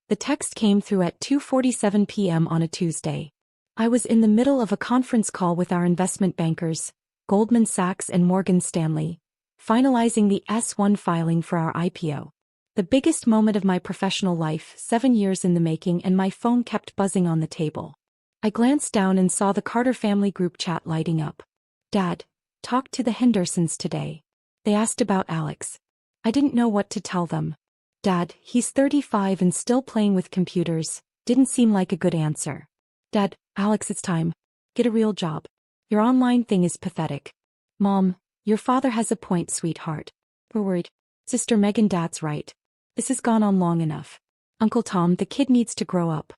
The text came through at 2:47 p.m. on a Tuesday. I was in the middle of a conference call with our investment bankers, Goldman Sachs and Morgan Stanley, finalizing the S-1 filing for our IPO. The biggest moment of my professional life, 7 years in the making, and my phone kept buzzing on the table. I glanced down and saw the Carter family group chat lighting up. Dad, talked to the Hendersons today. They asked about Alex. I didn't know what to tell them. Dad, he's 35 and still playing with computers, didn't seem like a good answer. Dad, Alex, it's time. Get a real job. Your online thing is pathetic. Mom, your father has a point, sweetheart. We're worried. Sister Megan, Dad's right. This has gone on long enough. Uncle Tom, the kid needs to grow up.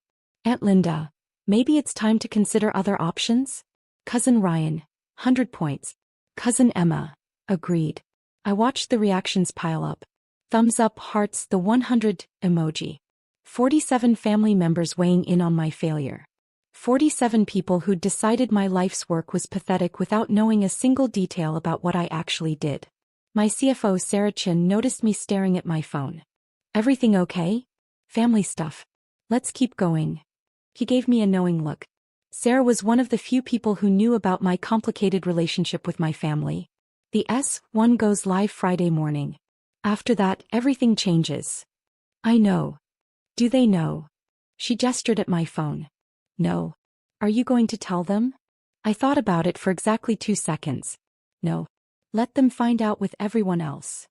Aunt Linda, maybe it's time to consider other options? Cousin Ryan, 100 points. Cousin Emma, agreed. I watched the reactions pile up. Thumbs up, hearts, the 100 emoji. 47 family members weighing in on my failure. 47 people who'd decided my life's work was pathetic without knowing a single detail about what I actually did. My CFO Sarah Chin noticed me staring at my phone. Everything okay? Family stuff. Let's keep going. He gave me a knowing look. Sarah was one of the few people who knew about my complicated relationship with my family. The S-1 goes live Friday morning. After that, everything changes. I know. Do they know? She gestured at my phone. No. Are you going to tell them? I thought about it for exactly 2 seconds. No. Let them find out with everyone else.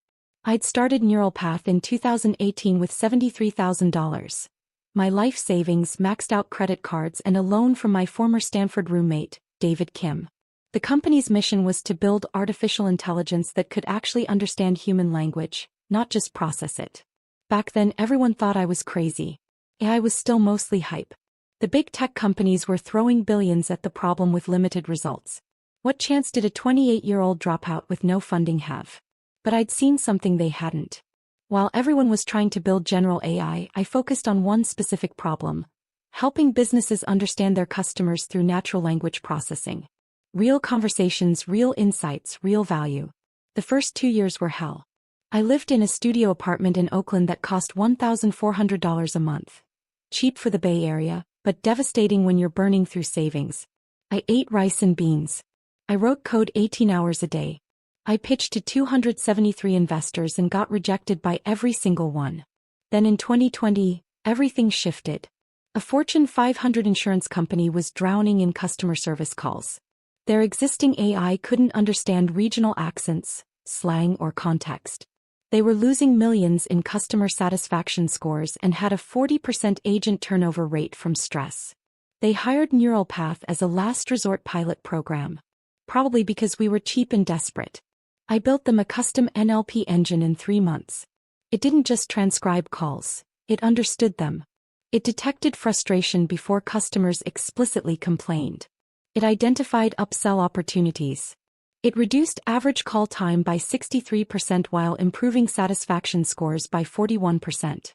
I'd started Neural Path in 2018 with $73,000. My life savings, maxed out credit cards, and a loan from my former Stanford roommate, David Kim. The company's mission was to build artificial intelligence that could actually understand human language, not just process it. Back then, everyone thought I was crazy. AI was still mostly hype. The big tech companies were throwing billions at the problem with limited results. What chance did a 28-year-old dropout with no funding have? But I'd seen something they hadn't. While everyone was trying to build general AI, I focused on one specific problem: helping businesses understand their customers through natural language processing. Real conversations, real insights, real value. The first 2 years were hell. I lived in a studio apartment in Oakland that cost $1,400 a month. Cheap for the Bay Area, but devastating when you're burning through savings. I ate rice and beans. I wrote code 18 hours a day. I pitched to 273 investors and got rejected by every single one. Then in 2020, everything shifted. A Fortune 500 insurance company was drowning in customer service calls. Their existing AI couldn't understand regional accents, slang, or context. They were losing millions in customer satisfaction scores and had a 40% agent turnover rate from stress. They hired Neural Path as a last resort pilot program. Probably because we were cheap and desperate. I built them a custom NLP engine in 3 months. It didn't just transcribe calls, it understood them. It detected frustration before customers explicitly complained. It identified upsell opportunities. It reduced average call time by 63% while improving satisfaction scores by 41%.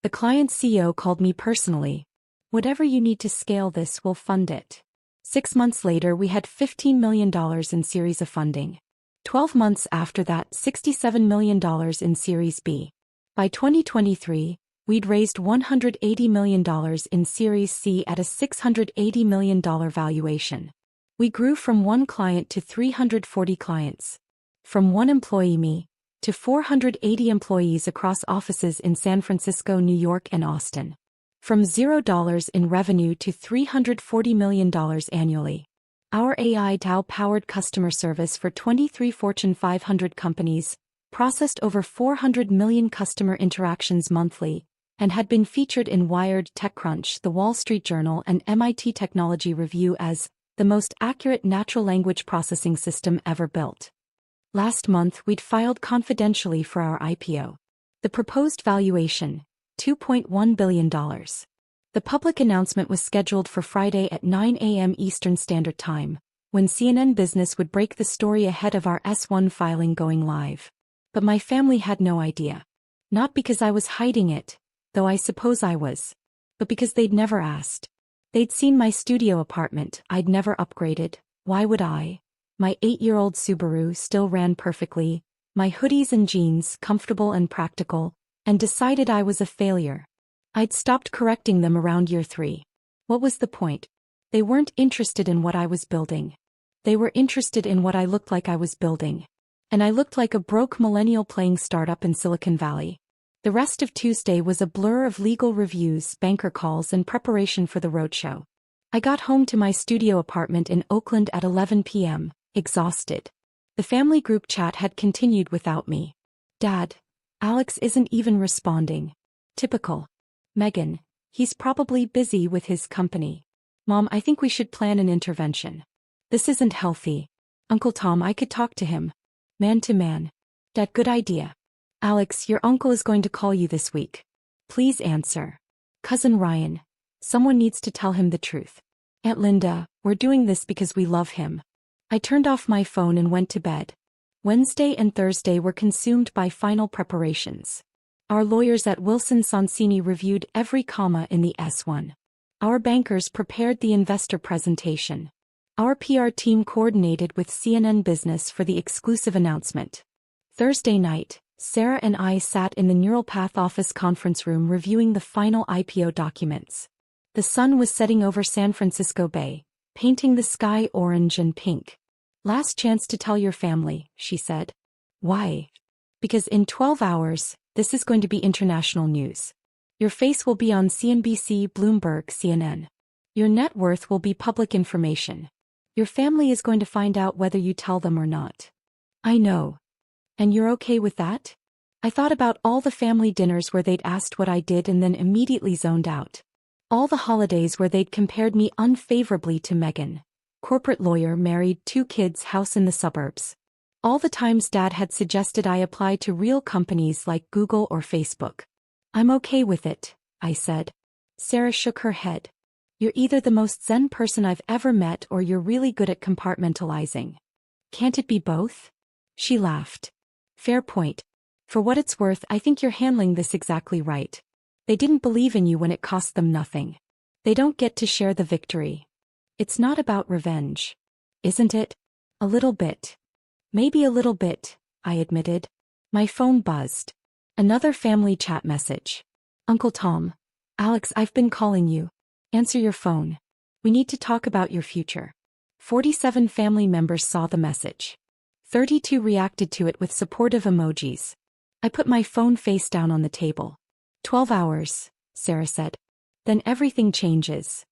The client's CEO called me personally. Whatever you need to scale this, we'll fund it. 6 months later, we had $15 million in Series A funding. 12 months after that, $67 million in Series B. By 2023, we'd raised $180 million in Series C at a $680 million valuation. We grew from 1 client to 340 clients. From 1 employee, me, to 480 employees across offices in San Francisco, New York, and Austin. From $0 in revenue to $340 million annually. Our AI DAO-powered customer service for 23 Fortune 500 companies, processed over 400 million customer interactions monthly, and had been featured in Wired, TechCrunch, The Wall Street Journal, and MIT Technology Review as the most accurate natural language processing system ever built. Last month, we'd filed confidentially for our IPO. The proposed valuation, $2.1 billion. The public announcement was scheduled for Friday at 9 a.m. Eastern Standard Time, when CNN Business would break the story ahead of our S-1 filing going live. But my family had no idea. Not because I was hiding it, though I suppose I was, but because they'd never asked. They'd seen my studio apartment I'd never upgraded. Why would I? My 8-year-old Subaru still ran perfectly, my hoodies and jeans comfortable and practical, and decided I was a failure. I'd stopped correcting them around year 3. What was the point? They weren't interested in what I was building. They were interested in what I looked like I was building. And I looked like a broke millennial playing startup in Silicon Valley. The rest of Tuesday was a blur of legal reviews, banker calls, and preparation for the roadshow. I got home to my studio apartment in Oakland at 11 p.m., exhausted. The family group chat had continued without me. Dad, Alex isn't even responding. Typical. Megan, he's probably busy with his company. Mom, I think we should plan an intervention. This isn't healthy. Uncle Tom, I could talk to him. Man to man. Dad, good idea. Alex, your uncle is going to call you this week. Please answer. Cousin Ryan, someone needs to tell him the truth. Aunt Linda, we're doing this because we love him. I turned off my phone and went to bed. Wednesday and Thursday were consumed by final preparations. Our lawyers at Wilson Sonsini reviewed every comma in the S1. Our bankers prepared the investor presentation. Our PR team coordinated with CNN Business for the exclusive announcement. Thursday night, Sarah and I sat in the Neural Path office conference room reviewing the final IPO documents. The sun was setting over San Francisco Bay, painting the sky orange and pink. Last chance to tell your family, she said. Why? Because in 12 hours, this is going to be international news. Your face will be on CNBC, Bloomberg, CNN. Your net worth will be public information. Your family is going to find out whether you tell them or not. I know. And you're okay with that? I thought about all the family dinners where they'd asked what I did and then immediately zoned out. All the holidays where they'd compared me unfavorably to Megan. Corporate lawyer, married, 2 kids, house in the suburbs. All the times Dad had suggested I apply to real companies like Google or Facebook. I'm okay with it, I said. Sarah shook her head. You're either the most zen person I've ever met or you're really good at compartmentalizing. Can't it be both? She laughed. Fair point. For what it's worth, I think you're handling this exactly right. They didn't believe in you when it cost them nothing. They don't get to share the victory. It's not about revenge. Isn't it? A little bit. Maybe a little bit, I admitted. My phone buzzed. Another family chat message. Uncle Tom. Alex, I've been calling you. Answer your phone. We need to talk about your future. 47 family members saw the message. 32 reacted to it with supportive emojis. I put my phone face down on the table. 12 hours, Sarah said. Then everything changes.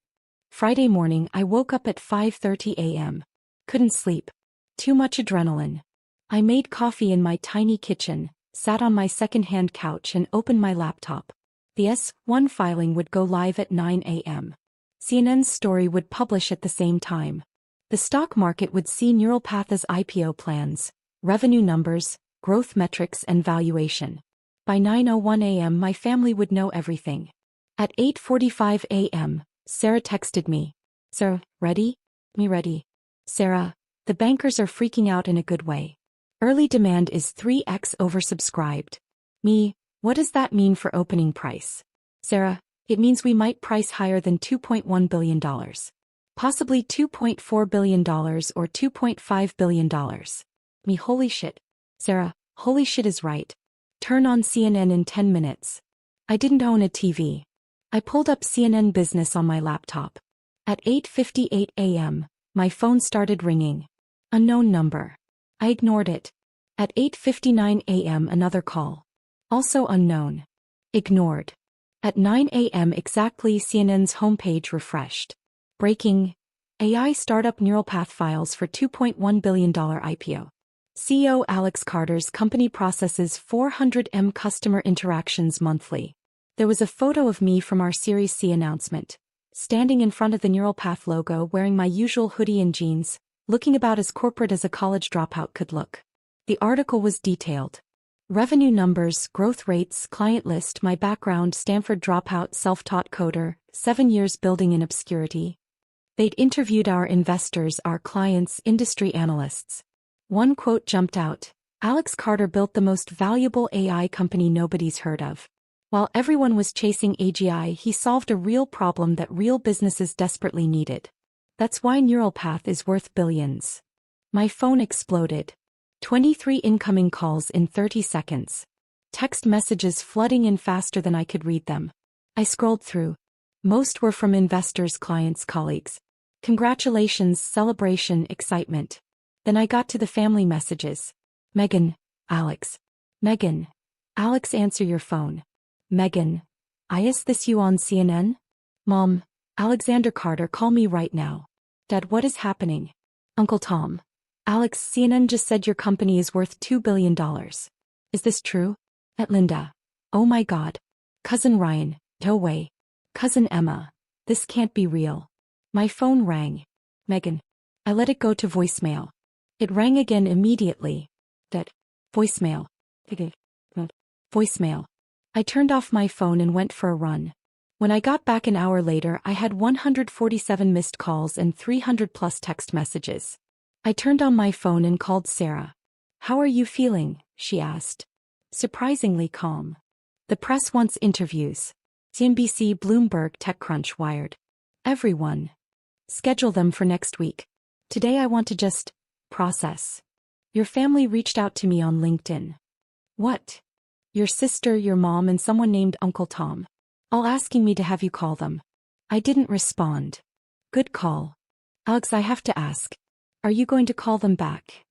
Friday morning, I woke up at 5:30 a.m. Couldn't sleep. Too much adrenaline. I made coffee in my tiny kitchen, sat on my second-hand couch and opened my laptop. The S1 filing would go live at 9 a.m. CNN's story would publish at the same time. The stock market would see Neural Path's IPO plans, revenue numbers, growth metrics and valuation. By 9:01 a.m. my family would know everything. At 8:45 a.m., Sarah texted me. Sarah, ready? Me ready. Sarah, the bankers are freaking out in a good way. Early demand is 3x oversubscribed. Me, what does that mean for opening price? Sarah, it means we might price higher than $2.1 billion. Possibly $2.4 billion or $2.5 billion. Me, holy shit. Sarah, holy shit is right. Turn on CNN in 10 minutes. I didn't own a TV. I pulled up CNN Business on my laptop. At 8:58 a.m., my phone started ringing. Unknown number. I ignored it. At 8:59 a.m. another call. Also unknown. Ignored. At 9 a.m. exactly CNN's homepage refreshed. Breaking. AI startup Neural Path files for $2.1 billion IPO. CEO Alex Carter's company processes 400M customer interactions monthly. There was a photo of me from our Series C announcement, standing in front of the Neural Path logo wearing my usual hoodie and jeans, looking about as corporate as a college dropout could look. The article was detailed. Revenue numbers, growth rates, client list, my background, Stanford dropout, self-taught coder, 7 years building in obscurity. They'd interviewed our investors, our clients, industry analysts. One quote jumped out. Alex Carter built the most valuable AI company nobody's heard of. While everyone was chasing AGI, he solved a real problem that real businesses desperately needed. That's why Neural Path is worth billions. My phone exploded. 23 incoming calls in 30 seconds. Text messages flooding in faster than I could read them. I scrolled through. Most were from investors, clients, colleagues. Congratulations, celebration, excitement. Then I got to the family messages. Megan, Alex. Megan, Alex, answer your phone. Megan, is this you on CNN? Mom, Alexander Carter, call me right now. Dad, what is happening? Uncle Tom. Alex, CNN just said your company is worth $2 billion. Is this true? At Linda. Oh my God. Cousin Ryan, no way. Cousin Emma. This can't be real. My phone rang. Megan. I let it go to voicemail. It rang again immediately. Dad. Voicemail. Voicemail. I turned off my phone and went for a run. When I got back an hour later, I had 147 missed calls and 300 plus text messages. I turned on my phone and called Sarah. How are you feeling? She asked. Surprisingly calm. The press wants interviews. CNBC, Bloomberg, TechCrunch, Wired. Everyone. Schedule them for next week. Today I want to just process. Your family reached out to me on LinkedIn. What? Your sister, your mom, and someone named Uncle Tom. All asking me to have you call them. I didn't respond. Good call. Alex, I have to ask. Are you going to call them back?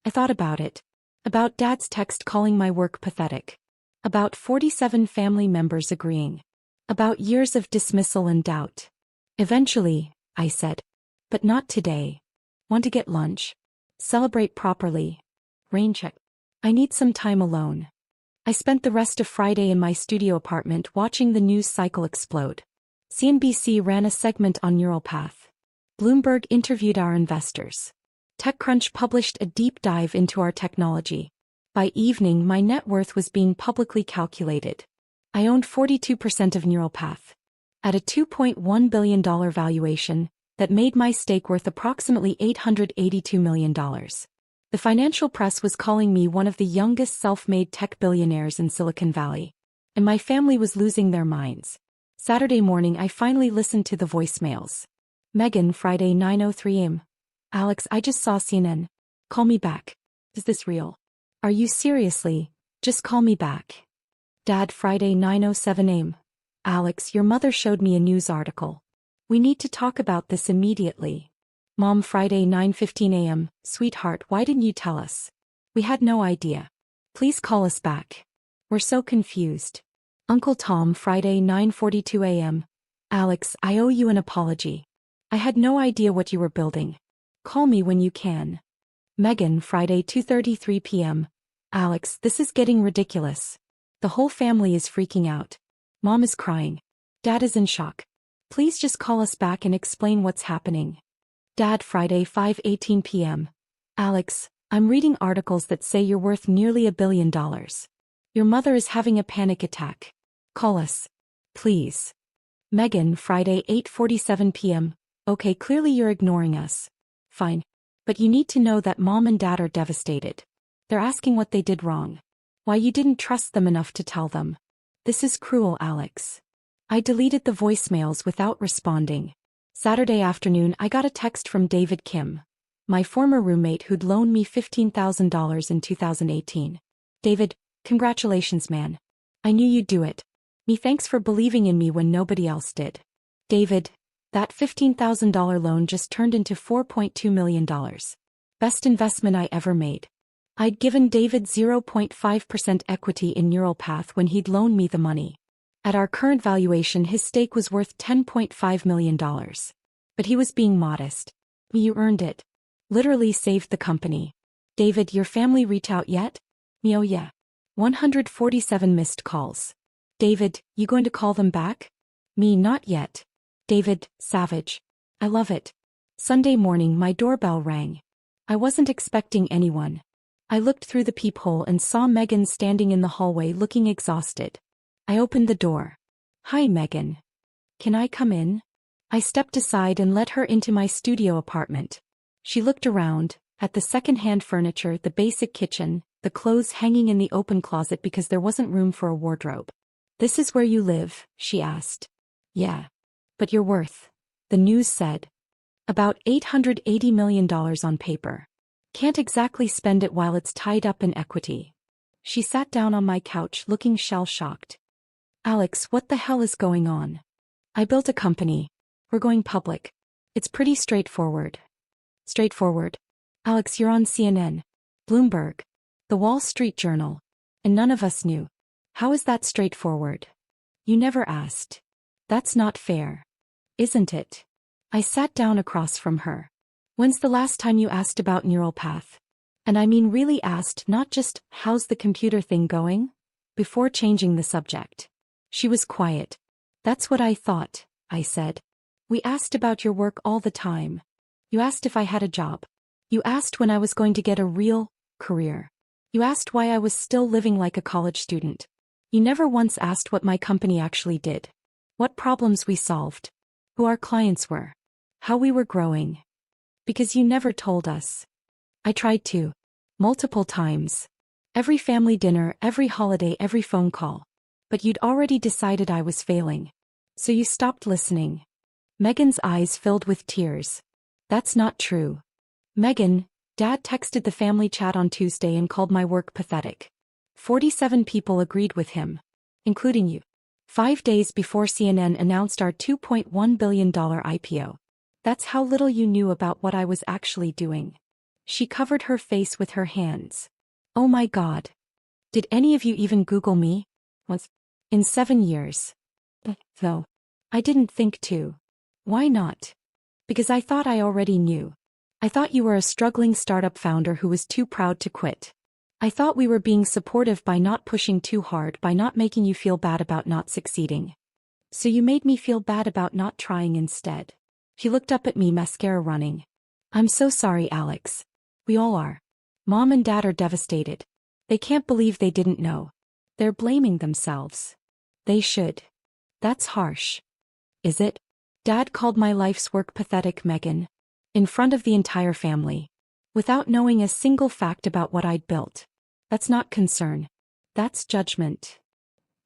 I thought about it. About Dad's text calling my work pathetic. About 47 family members agreeing. About years of dismissal and doubt. Eventually, I said. But not today. Want to get lunch? Celebrate properly. Rain check. I need some time alone. I spent the rest of Friday in my studio apartment watching the news cycle explode. CNBC ran a segment on neural path. Bloomberg interviewed our investors. TechCrunch published a deep dive into our technology. By evening, my net worth was being publicly calculated. I owned 42% of Neural Path. At a $2.1 billion valuation, that made my stake worth approximately $882 million. The financial press was calling me one of the youngest self-made tech billionaires in Silicon Valley. And my family was losing their minds. Saturday morning, I finally listened to the voicemails. Megan, Friday 9:03 a.m. Alex, I just saw CNN. Call me back. Is this real? Are you seriously? Just call me back. Dad, Friday 9:07 a.m. Alex, your mother showed me a news article. We need to talk about this immediately. Mom, Friday 9:15 a.m. Sweetheart, why didn't you tell us? We had no idea. Please call us back. We're so confused. Uncle Tom, Friday 9:42 a.m. Alex, I owe you an apology. I had no idea what you were building. Call me when you can. Megan, Friday 2:33 p.m. Alex, this is getting ridiculous. The whole family is freaking out. Mom is crying. Dad is in shock. Please just call us back and explain what's happening. Dad, Friday 5:18 p.m. Alex, I'm reading articles that say you're worth nearly $1 billion. Your mother is having a panic attack. Call us. Please. Megan, Friday 8:47 p.m. Okay, clearly you're ignoring us. Fine. But you need to know that Mom and Dad are devastated. They're asking what they did wrong. Why you didn't trust them enough to tell them. This is cruel, Alex. I deleted the voicemails without responding. Saturday afternoon, I got a text from David Kim, my former roommate who'd loaned me $15,000 in 2018. David, congratulations, man. I knew you'd do it. Thanks for believing in me when nobody else did. David, that $15,000 loan just turned into $4.2 million. Best investment I ever made. I'd given David 0.5% equity in Neural Path when he'd loaned me the money. At our current valuation, his stake was worth $10.5 million. But he was being modest. You earned it. Literally saved the company. David, your family reach out yet? Me, oh yeah. 147 missed calls. David, you going to call them back? Me, not yet. David, savage. I love it. Sunday morning, my doorbell rang. I wasn't expecting anyone. I looked through the peephole and saw Megan standing in the hallway looking exhausted. I opened the door. Hi, Megan. Can I come in? I stepped aside and let her into my studio apartment. She looked around, at the second-hand furniture, the basic kitchen, the clothes hanging in the open closet because there wasn't room for a wardrobe. This is where you live? She asked. Yeah. But you're worth, the news said. About $880 million on paper. Can't exactly spend it while it's tied up in equity. She sat down on my couch looking shell-shocked. Alex, what the hell is going on? I built a company. We're going public. It's pretty straightforward. Straightforward. Alex, you're on CNN, Bloomberg, The Wall Street Journal, and none of us knew. How is that straightforward? You never asked. That's not fair. Isn't it? I sat down across from her. When's the last time you asked about neural path? And I mean really asked, not just, how's the computer thing going? Before changing the subject. She was quiet. That's what I thought, I said. We asked about your work all the time. You asked if I had a job. You asked when I was going to get a real career. You asked why I was still living like a college student. You never once asked what my company actually did. What problems we solved. Who our clients were. How we were growing. Because you never told us. I tried to. Multiple times. Every family dinner, every holiday, every phone call. But you'd already decided I was failing. So you stopped listening. Megan's eyes filled with tears. That's not true. Megan, Dad texted the family chat on Tuesday and called my work pathetic. 47 people agreed with him. Including you. 5 days before CNN announced our $2.1 billion IPO. That's how little you knew about what I was actually doing. She covered her face with her hands. Oh my God. Did any of you even Google me? In 7 years. Though. I didn't think to. Why not? Because I thought I already knew. I thought you were a struggling startup founder who was too proud to quit. I thought we were being supportive by not pushing too hard, by not making you feel bad about not succeeding. So you made me feel bad about not trying instead. She looked up at me, mascara running. I'm so sorry, Alex. We all are. Mom and Dad are devastated. They can't believe they didn't know. They're blaming themselves. They should. That's harsh. Is it? Dad called my life's work pathetic, Megan. In front of the entire family. Without knowing a single fact about what I'd built. That's not concern. That's judgment.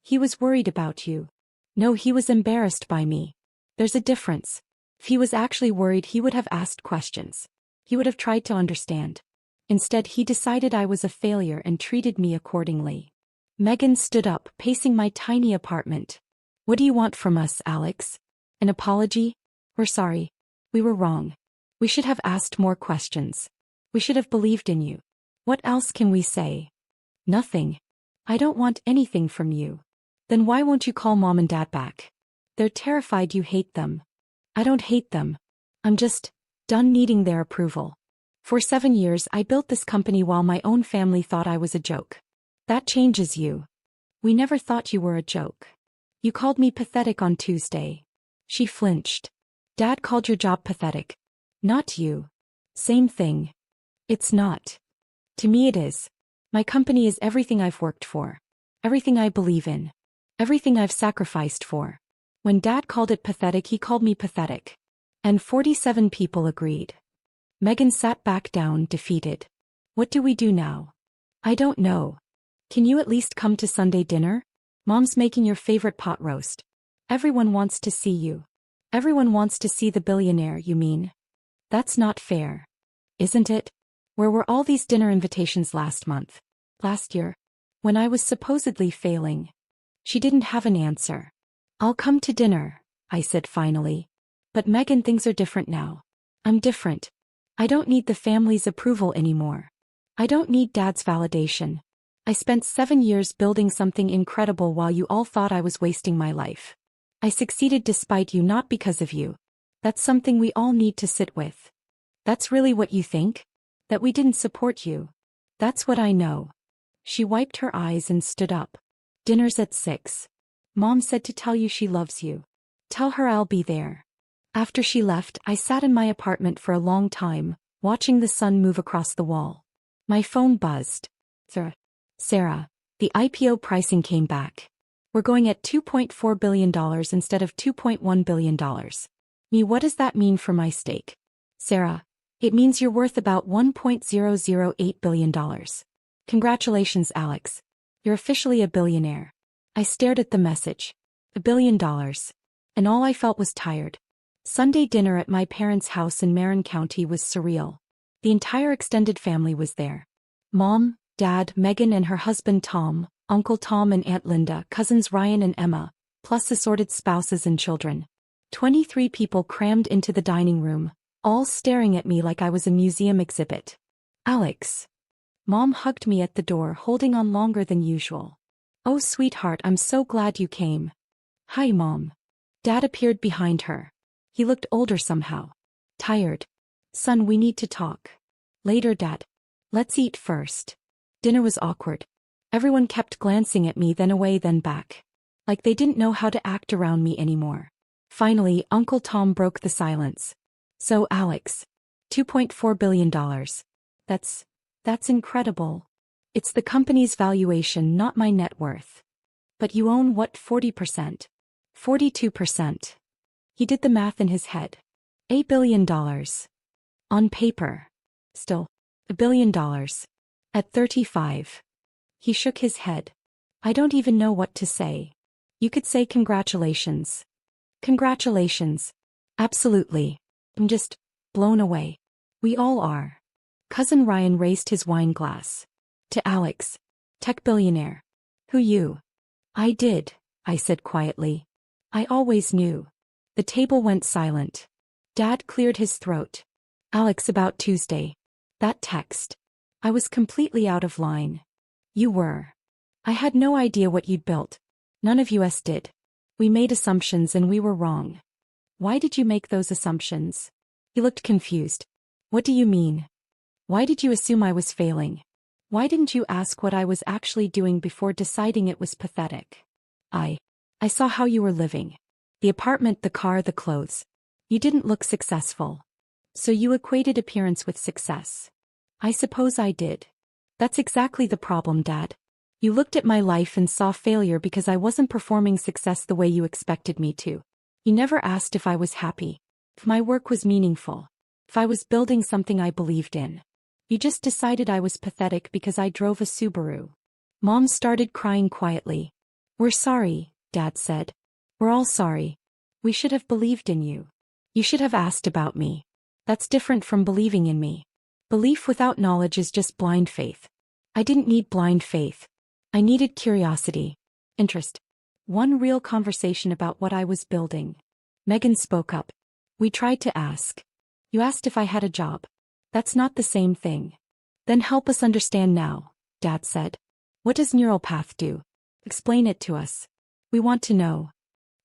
He was worried about you. No, he was embarrassed by me. There's a difference. If he was actually worried, he would have asked questions. He would have tried to understand. Instead, he decided I was a failure and treated me accordingly. Megan stood up, pacing my tiny apartment. What do you want from us, Alex? An apology? We're sorry. We were wrong. We should have asked more questions. We should have believed in you. What else can we say? Nothing. I don't want anything from you. Then why won't you call Mom and Dad back? They're terrified you hate them. I don't hate them. I'm just done needing their approval. For 7 years I built this company while my own family thought I was a joke. That changes you. We never thought you were a joke. You called me pathetic on Tuesday. She flinched. Dad called your job pathetic. Not you. Same thing. It's not. To me it is. My company is everything I've worked for. Everything I believe in. Everything I've sacrificed for. When Dad called it pathetic, he called me pathetic. And 47 people agreed. Megan sat back down, defeated. What do we do now? I don't know. Can you at least come to Sunday dinner? Mom's making your favorite pot roast. Everyone wants to see you. Everyone wants to see the billionaire, you mean? That's not fair. Isn't it? Where were all these dinner invitations last month? Last year? When I was supposedly failing. She didn't have an answer. I'll come to dinner, I said finally. But Megan, things are different now. I'm different. I don't need the family's approval anymore. I don't need Dad's validation. I spent 7 years building something incredible while you all thought I was wasting my life. I succeeded despite you, not because of you. That's something we all need to sit with. That's really what you think? That we didn't support you? That's what I know. She wiped her eyes and stood up. Dinner's at 6. Mom said to tell you she loves you. Tell her I'll be there. After she left, I sat in my apartment for a long time, watching the sun move across the wall. My phone buzzed. Sarah, the IPO pricing came back. We're going at $2.4 billion instead of $2.1 billion. Me, what does that mean for my stake? Sarah, it means you're worth about $1.008 billion. Congratulations, Alex. You're officially a billionaire. I stared at the message. $1 billion. And all I felt was tired. Sunday dinner at my parents' house in Marin County was surreal. The entire extended family was there. Mom, Dad, Megan and her husband Tom, Uncle Tom and Aunt Linda, cousins Ryan and Emma, plus assorted spouses and children. 23 people crammed into the dining room, all staring at me like I was a museum exhibit. Alex. Mom hugged me at the door, holding on longer than usual. Oh, sweetheart, I'm so glad you came. Hi, Mom. Dad appeared behind her. He looked older somehow. Tired. Son, we need to talk. Later, Dad. Let's eat first. Dinner was awkward. Everyone kept glancing at me, then away, then back. Like they didn't know how to act around me anymore. Finally, Uncle Tom broke the silence. So, Alex. $2.4 billion. That's incredible. It's the company's valuation, not my net worth. But you own what, 40%? 42%. He did the math in his head. $8 billion. On paper. Still, $1 billion. At 35. He shook his head. I don't even know what to say. You could say congratulations. Congratulations. Absolutely. I'm just blown away. We all are. Cousin Ryan raised his wine glass. To Alex. Tech billionaire. Who you? I did, I said quietly. I always knew. The table went silent. Dad cleared his throat. Alex, about Tuesday. That text. I was completely out of line. You were. I had no idea what you'd built. None of us did. We made assumptions and we were wrong. Why did you make those assumptions? He looked confused. What do you mean? Why did you assume I was failing? Why didn't you ask what I was actually doing before deciding it was pathetic? I saw how you were living. The apartment, the car, the clothes. You didn't look successful. So you equated appearance with success. I suppose I did. That's exactly the problem, Dad. You looked at my life and saw failure because I wasn't performing success the way you expected me to. You never asked if I was happy, if my work was meaningful, if I was building something I believed in. You just decided I was pathetic because I drove a Subaru. Mom started crying quietly. We're sorry, Dad said. We're all sorry. We should have believed in you. You should have asked about me. That's different from believing in me. Belief without knowledge is just blind faith. I didn't need blind faith. I needed curiosity, interest. One real conversation about what I was building. Megan spoke up. We tried to ask. You asked if I had a job. That's not the same thing. Then help us understand now, Dad said. What does neural path do? Explain it to us. We want to know.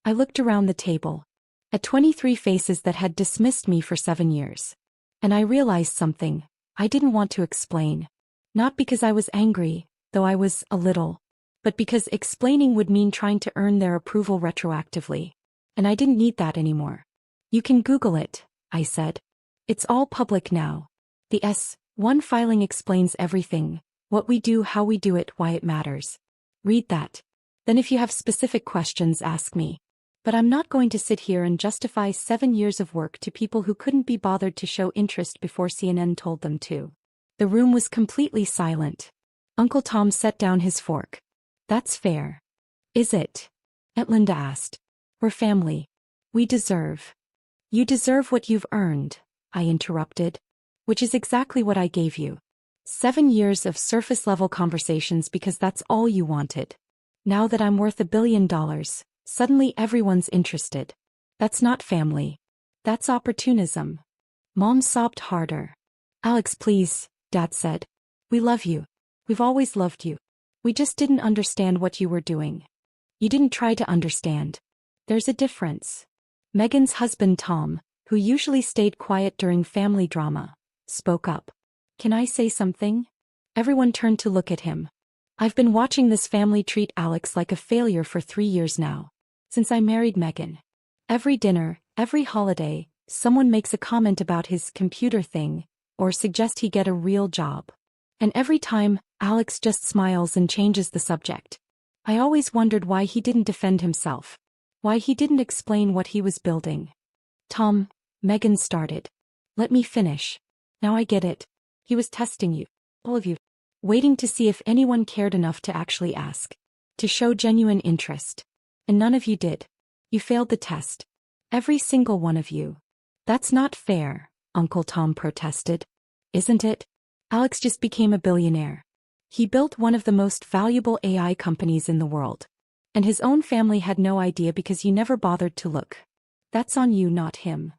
I looked around the table. At 23 faces that had dismissed me for 7 years. And I realized something. I didn't want to explain. Not because I was angry, though I was a little, but because explaining would mean trying to earn their approval retroactively. And I didn't need that anymore. You can Google it, I said. It's all public now. The S1 filing explains everything, what we do, how we do it, why it matters. Read that. Then if you have specific questions, ask me. But I'm not going to sit here and justify 7 years of work to people who couldn't be bothered to show interest before CNN told them to. The room was completely silent. Uncle Tom set down his fork. That's fair. Is it? Aunt Linda asked. We're family. We deserve. You deserve what you've earned, I interrupted. Which is exactly what I gave you. 7 years of surface-level conversations because that's all you wanted. Now that I'm worth $1 billion, suddenly everyone's interested. That's not family. That's opportunism. Mom sobbed harder. Alex, please, Dad said. We love you. We've always loved you. We just didn't understand what you were doing. You didn't try to understand. There's a difference. Megan's husband Tom, who usually stayed quiet during family drama, spoke up. Can I say something? Everyone turned to look at him. I've been watching this family treat Alex like a failure for 3 years now. Since I married Megan. Every dinner, every holiday, someone makes a comment about his computer thing, or suggest he get a real job. And every time, Alex just smiles and changes the subject. I always wondered why he didn't defend himself. Why he didn't explain what he was building. Tom, Megan started. Let me finish. Now I get it. He was testing you. All of you. Waiting to see if anyone cared enough to actually ask. To show genuine interest. And none of you did. You failed the test. Every single one of you. That's not fair, Uncle Tom protested. Isn't it? Alex just became a billionaire. He built one of the most valuable AI companies in the world. And his own family had no idea because you never bothered to look. That's on you, not him.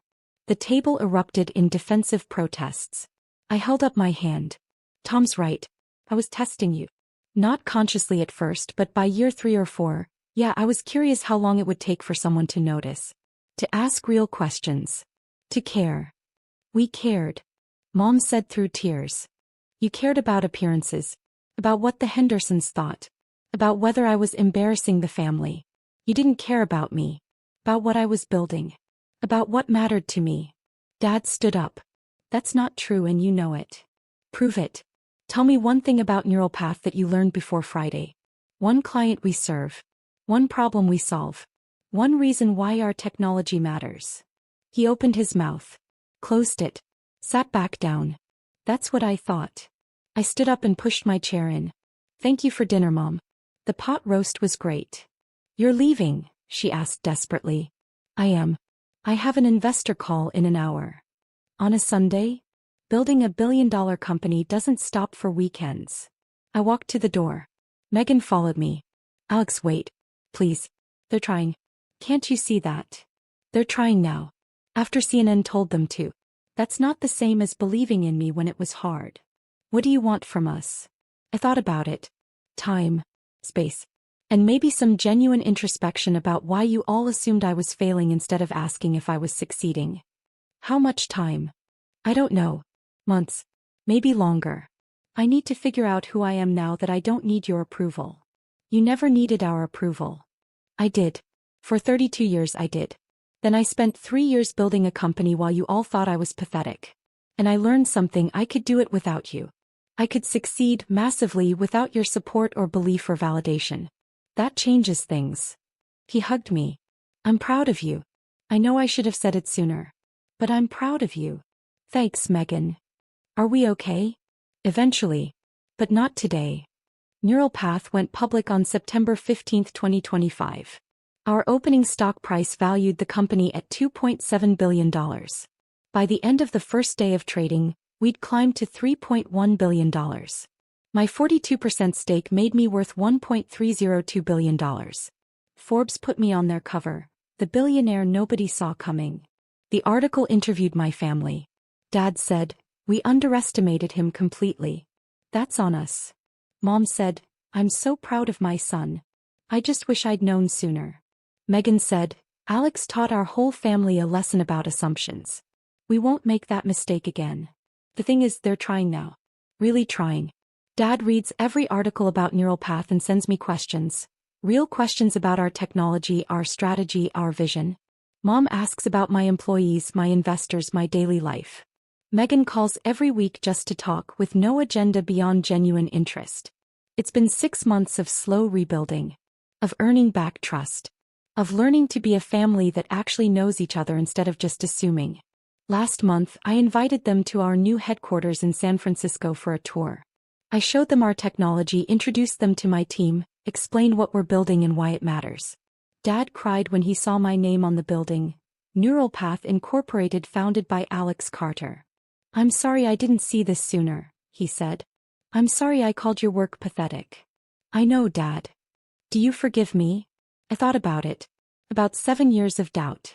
The table erupted in defensive protests. I held up my hand. Tom's right. I was testing you. Not consciously at first, but by year 3 or 4, yeah, I was curious how long it would take for someone to notice. To ask real questions. To care. We cared. Mom said through tears. You cared about appearances. About what the Hendersons thought. About whether I was embarrassing the family. You didn't care about me. About what I was building. About what mattered to me. Dad stood up. That's not true and you know it. Prove it. Tell me one thing about neural path that you learned before Friday. One client we serve. One problem we solve. One reason why our technology matters. He opened his mouth. Closed it. Sat back down. That's what I thought. I stood up and pushed my chair in. Thank you for dinner, Mom. The pot roast was great. You're leaving, she asked desperately. I am. I have an investor call in an hour. On a Sunday? Building $1 billion company doesn't stop for weekends. I walked to the door. Megan followed me. Alex, wait. Please. They're trying. Can't you see that? They're trying now. After CNN told them to. That's not the same as believing in me when it was hard. What do you want from us? I thought about it. Time. Space. And maybe some genuine introspection about why you all assumed I was failing instead of asking if I was succeeding. How much time? I don't know. Months. Maybe longer. I need to figure out who I am now that I don't need your approval. You never needed our approval. I did. For 32 years I did. Then I spent 3 years building a company while you all thought I was pathetic. And I learned something: I could do it without you. I could succeed massively without your support or belief or validation. That changes things. He hugged me. I'm proud of you. I know I should have said it sooner. But I'm proud of you. Thanks, Megan. Are we okay? Eventually. But not today. Neural Path went public on September 15, 2025. Our opening stock price valued the company at $2.7 billion. By the end of the first day of trading, we'd climbed to $3.1 billion. My 42% stake made me worth $1.302 billion. Forbes put me on their cover, the billionaire nobody saw coming. The article interviewed my family. Dad said, we underestimated him completely. That's on us. Mom said, I'm so proud of my son. I just wish I'd known sooner. Megan said, Alex taught our whole family a lesson about assumptions. We won't make that mistake again. The thing is, they're trying now. Really trying. Dad reads every article about Neural Path and sends me questions. Real questions about our technology, our strategy, our vision. Mom asks about my employees, my investors, my daily life. Megan calls every week just to talk, with no agenda beyond genuine interest. It's been 6 months of slow rebuilding. Of earning back trust. Of learning to be a family that actually knows each other instead of just assuming. Last month, I invited them to our new headquarters in San Francisco for a tour. I showed them our technology, introduced them to my team, explained what we're building and why it matters. Dad cried when he saw my name on the building. Neural Path Incorporated, founded by Alex Carter. I'm sorry I didn't see this sooner, he said. I'm sorry I called your work pathetic. I know, Dad. Do you forgive me? I thought about it. About 7 years of doubt.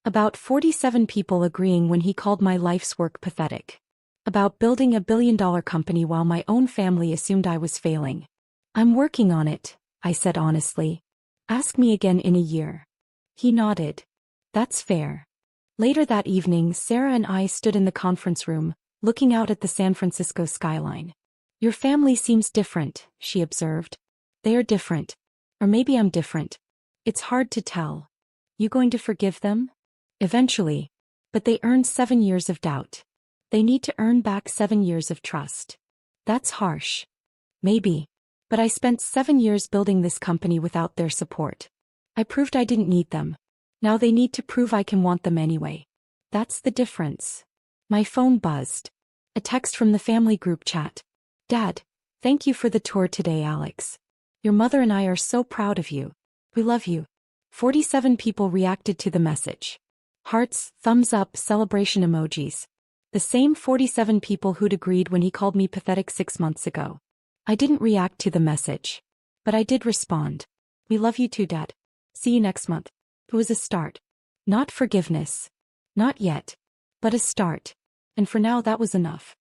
About 47 people agreeing when he called my life's work pathetic. About building $1 billion company while my own family assumed I was failing. I'm working on it, I said honestly. Ask me again in a year. He nodded. That's fair. Later that evening, Sarah and I stood in the conference room, looking out at the San Francisco skyline. Your family seems different, she observed. They are different. Or maybe I'm different. It's hard to tell. You going to forgive them? Eventually. But they earned 7 years of doubt. They need to earn back 7 years of trust. That's harsh. Maybe. But I spent 7 years building this company without their support. I proved I didn't need them. Now they need to prove I can want them anyway. That's the difference. My phone buzzed. A text from the family group chat. Dad, thank you for the tour today, Alex. Your mother and I are so proud of you. We love you. 47 people reacted to the message. Hearts, thumbs up, celebration emojis. The same 47 people who'd agreed when he called me pathetic 6 months ago. I didn't react to the message. But I did respond. We love you too, Dad. See you next month. It was a start. Not forgiveness. Not yet. But a start. And for now that was enough.